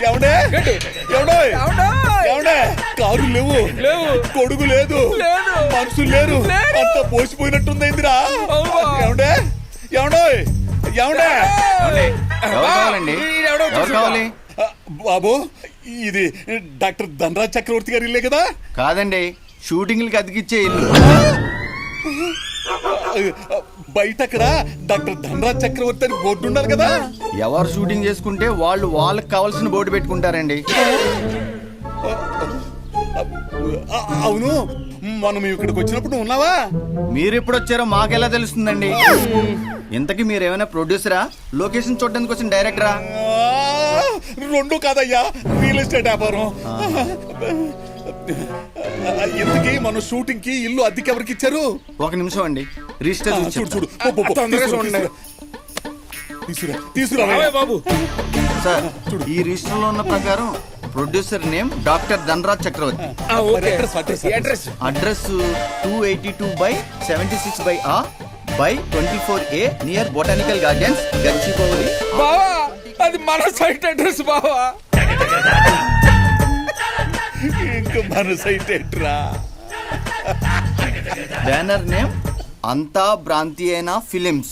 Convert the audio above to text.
ఎవడే car లేవు, కొడుకు లేదు, మనుషులు లేరు, అంత పోసిపోయినట్టుందిరా. ఎవడే ఎవడో ఎవడే బాబు, ఇది డాక్టర్ ధనరాజ్ చక్రవర్తి గారి ఇల్లే కదా? కాదండి, షూటింగ్లకి అతికిచ్చే ఇల్లు. బయట అక్కడ డాక్టర్ ధనరాజ్ చక్రవర్తి అని బోర్డు ఉండాలి కదా? ఎవరు షూటింగ్ చేసుకుంటే వాళ్ళకి కావాల్సిన బోర్డు పెట్టుకుంటారండి. అవును, మనం ఇక్కడికి వచ్చినప్పుడు నువ్వు ఉన్నావా? మీరు ఎప్పుడు వచ్చారో మాకెలా తెలుస్తుందండి? ఇంతకీ మీరేమైనా ప్రొడ్యూసరా, లొకేషన్ చూడడానికి వచ్చిన డైరెక్టరా? రెండు కాదయ్యా, రియల్ ఎస్టేట్ వ్యాపారం. ఇంతకీ మన షూటింగ్ కి ఇల్లు అద్దెకి ఎవరికి ఇచ్చారు? ఒక నిమిషం అండి, రిజిస్టర్ చూడు తీసుకురా బాబు. సార్, ఈ రిజిస్టర్ లో ఉన్న ప్రకారం producer name doctor Dhanraj Chakravarthy. Address 282/76/A 24A gardens, Gachibowli. బావా, అది మన సైట్ అడ్రస్ బావా. ఇంకా మన సైట్ ఏంట్రా? బ్యానర్ నేమ్ అంతా భ్రాంతి అయినా ఫిలిమ్స్.